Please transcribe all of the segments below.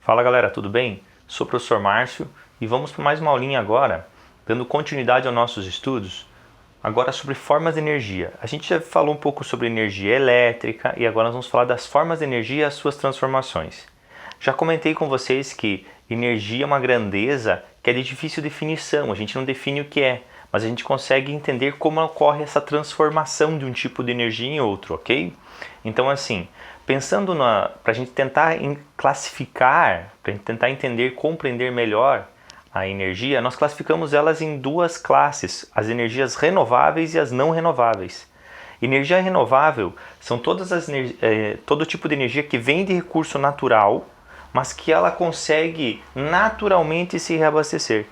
Fala galera, tudo bem? Sou o professor Márcio e vamos para mais uma aulinha agora, dando continuidade aos nossos estudos, agora sobre formas de energia. A gente já falou um pouco sobre energia elétrica e agora nós vamos falar das formas de energia e as suas transformações. Já comentei com vocês que energia é uma grandeza que é de difícil definição, a gente não define o que é, mas a gente consegue entender como ocorre essa transformação de um tipo de energia em outro, ok? Então assim, pensando para a gente tentar classificar, para a gente tentar entender, compreender melhor a energia, nós classificamos elas em duas classes, as energias renováveis e as não renováveis. Energia renovável são todo tipo de energia que vem de recurso natural, mas que ela consegue naturalmente se reabastecer.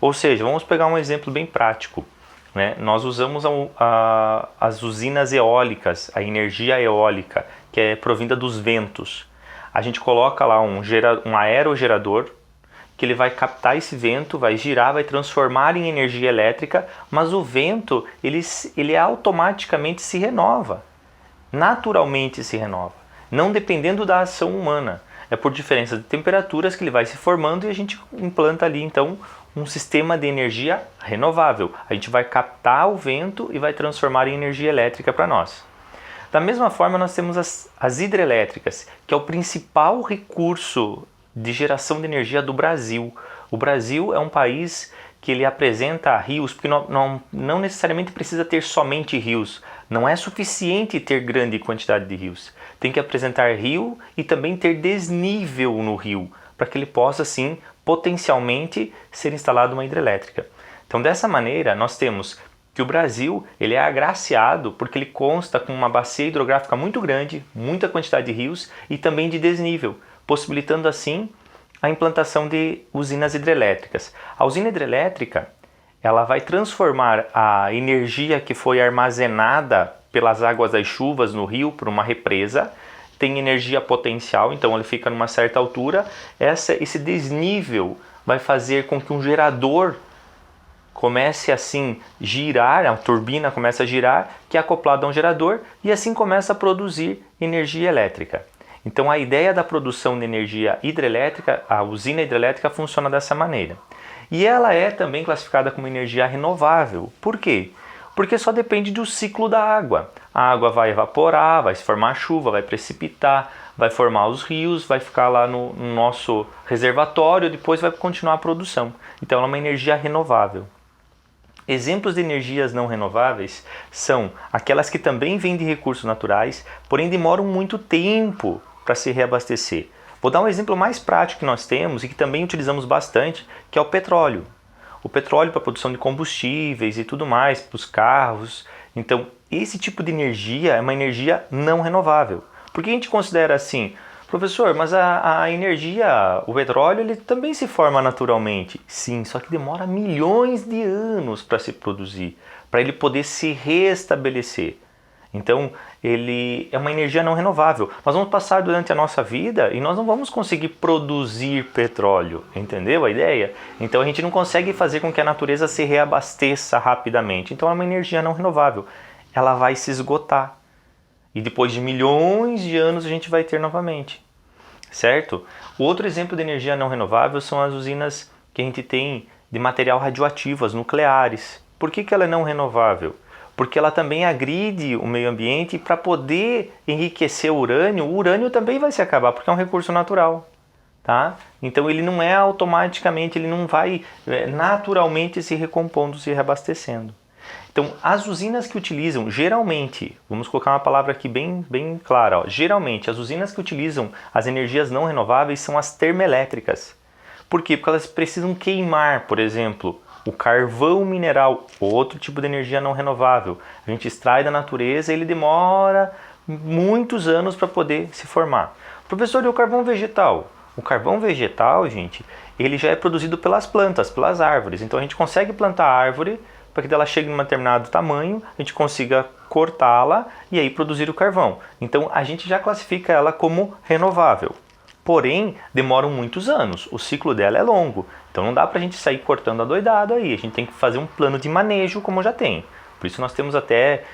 Ou seja, vamos pegar um exemplo bem prático. Nós usamos as usinas eólicas, a energia eólica, que é provinda dos ventos. A gente coloca lá um aerogerador, que ele vai captar esse vento, vai girar, vai transformar em energia elétrica, mas o vento ele automaticamente se renova, naturalmente se renova, não dependendo da ação humana. É por diferença de temperaturas que ele vai se formando e a gente implanta ali então um sistema de energia renovável. A gente vai captar o vento e vai transformar em energia elétrica para nós. Da mesma forma nós temos as hidrelétricas, que é o principal recurso de geração de energia do Brasil. O Brasil é um país que ele apresenta rios, porque não necessariamente precisa ter somente rios. Não é suficiente ter grande quantidade de rios. Tem que apresentar rio e também ter desnível no rio, para que ele possa, sim, potencialmente ser instalada uma hidrelétrica. Então, dessa maneira, nós temos que o Brasil ele é agraciado porque ele consta com uma bacia hidrográfica muito grande, muita quantidade de rios e também de desnível, possibilitando assim a implantação de usinas hidrelétricas. A usina hidrelétrica ela vai transformar a energia que foi armazenada pelas águas das chuvas no rio por uma represa, tem energia potencial, então ele fica numa certa altura. Esse desnível vai fazer com que um gerador comece assim girar, a turbina começa a girar, que é acoplado a um gerador e assim começa a produzir energia elétrica. Então a ideia da produção de energia hidrelétrica, a usina hidrelétrica funciona dessa maneira. E ela é também classificada como energia renovável. Por quê? Porque só depende do ciclo da água. A água vai evaporar, vai se formar chuva, vai precipitar, vai formar os rios, vai ficar lá no nosso reservatório, depois vai continuar a produção. Então ela é uma energia renovável. Exemplos de energias não renováveis são aquelas que também vêm de recursos naturais, porém demoram muito tempo para se reabastecer. Vou dar um exemplo mais prático que nós temos e que também utilizamos bastante, que é o petróleo. O petróleo para a produção de combustíveis e tudo mais, para os carros. Então, esse tipo de energia é uma energia não renovável. Por que a gente considera assim? Professor, mas a energia, o petróleo, ele também se forma naturalmente. Sim, só que demora milhões de anos para se produzir, para ele poder se restabelecer. Então, ele é uma energia não renovável. Nós vamos passar durante a nossa vida e nós não vamos conseguir produzir petróleo, entendeu a ideia? Então, a gente não consegue fazer com que a natureza se reabasteça rapidamente. Então, é uma energia não renovável. Ela vai se esgotar. E depois de milhões de anos a gente vai ter novamente, certo? O outro exemplo de energia não renovável são as usinas que a gente tem de material radioativo, as nucleares. Por que ela é não renovável? Porque ela também agride o meio ambiente e para poder enriquecer o urânio também vai se acabar, porque é um recurso natural. Tá? Então ele não é automaticamente, ele não vai naturalmente se recompondo, se reabastecendo. Então, as usinas que utilizam, geralmente, vamos colocar uma palavra aqui bem clara, ó, geralmente as usinas que utilizam as energias não renováveis são as termoelétricas. Por quê? Porque elas precisam queimar, por exemplo, o carvão mineral, outro tipo de energia não renovável. A gente extrai da natureza e ele demora muitos anos para poder se formar. Professor, e o carvão vegetal? O carvão vegetal, gente, ele já é produzido pelas plantas, pelas árvores. Então a gente consegue plantar a árvore para que ela chegue em um determinado tamanho, a gente consiga cortá-la e aí produzir o carvão. Então a gente já classifica ela como renovável. Porém, demoram muitos anos, o ciclo dela é longo. Então não dá para a gente sair cortando adoidado aí, a gente tem que fazer um plano de manejo como já tem. Por isso nós temos até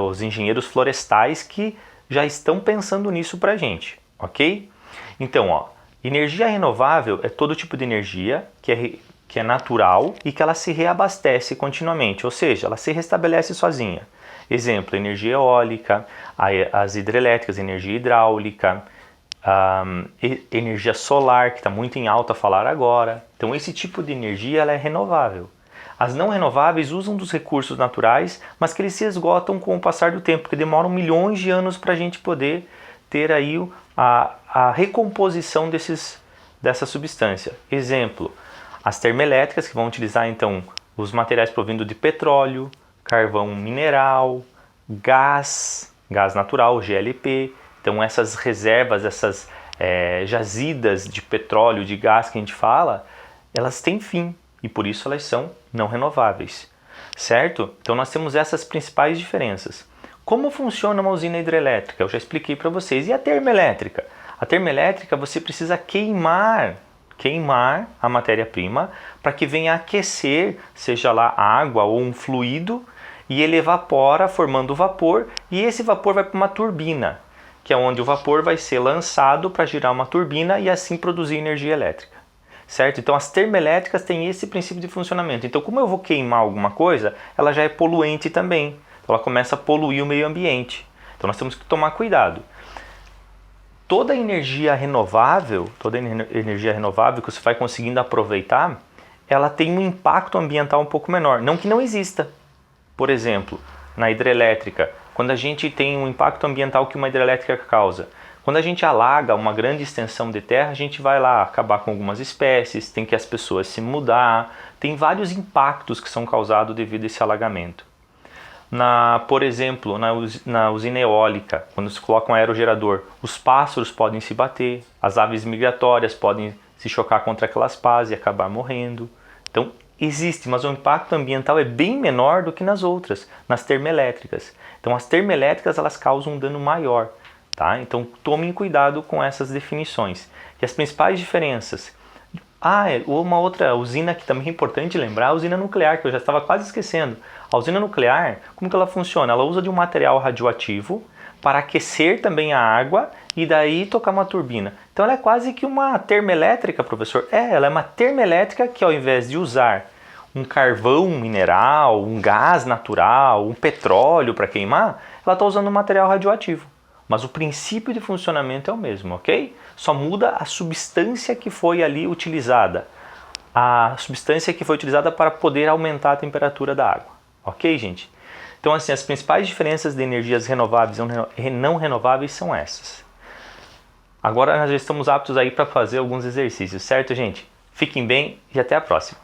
os engenheiros florestais que já estão pensando nisso para a gente, ok? Então, ó, Energia renovável é todo tipo de energia que é natural e que ela se reabastece continuamente, ou seja, ela se restabelece sozinha. Exemplo, energia eólica, as hidrelétricas, energia hidráulica, energia solar, que está muito em alta a falar agora. Então esse tipo de energia ela é renovável. As não renováveis usam dos recursos naturais, mas que eles se esgotam com o passar do tempo, porque demoram milhões de anos para a gente poder ter aí a recomposição dessa substância. Exemplo, as termoelétricas, que vão utilizar então os materiais provindos de petróleo, carvão mineral, gás natural, GLP. Então essas reservas, essas jazidas de petróleo, de gás que a gente fala, elas têm fim e por isso elas são não renováveis, certo? Então nós temos essas principais diferenças. Como funciona uma usina hidrelétrica? Eu já expliquei para vocês. E a termoelétrica? A termoelétrica você precisa queimar a matéria-prima para que venha aquecer, seja lá água ou um fluido, e ele evapora formando vapor, e esse vapor vai para uma turbina, que é onde o vapor vai ser lançado para girar uma turbina e assim produzir energia elétrica, certo? Então as termoelétricas têm esse princípio de funcionamento. Então como eu vou queimar alguma coisa, ela já é poluente também, então ela começa a poluir o meio ambiente. Então nós temos que tomar cuidado. Toda energia renovável que você vai conseguindo aproveitar, ela tem um impacto ambiental um pouco menor, não que não exista. Por exemplo, na hidrelétrica, quando a gente tem um impacto ambiental que uma hidrelétrica causa, quando a gente alaga uma grande extensão de terra, a gente vai lá acabar com algumas espécies, tem que as pessoas se mudar, tem vários impactos que são causados devido a esse alagamento. Por exemplo, na usina eólica, quando se coloca um aerogerador, os pássaros podem se bater, as aves migratórias podem se chocar contra aquelas pás e acabar morrendo. Então, existe, mas o impacto ambiental é bem menor do que nas outras, nas termoelétricas. Então as termoelétricas elas causam um dano maior, tá? Então tomem cuidado com essas definições. E as principais diferenças. Uma outra usina que também é importante lembrar, a usina nuclear, que eu já estava quase esquecendo. A usina nuclear, como que ela funciona? Ela usa de um material radioativo para aquecer também a água e daí tocar uma turbina. Então ela é quase que uma termoelétrica, professor. Ela é uma termoelétrica que ao invés de usar um carvão mineral, um gás natural, um petróleo para queimar, ela está usando um material radioativo. Mas o princípio de funcionamento é o mesmo, ok? Só muda a substância que foi ali utilizada. A substância que foi utilizada para poder aumentar a temperatura da água. Ok, gente? Então, assim, as principais diferenças de energias renováveis e não renováveis são essas. Agora nós já estamos aptos aí para fazer alguns exercícios, certo, gente? Fiquem bem e até a próxima.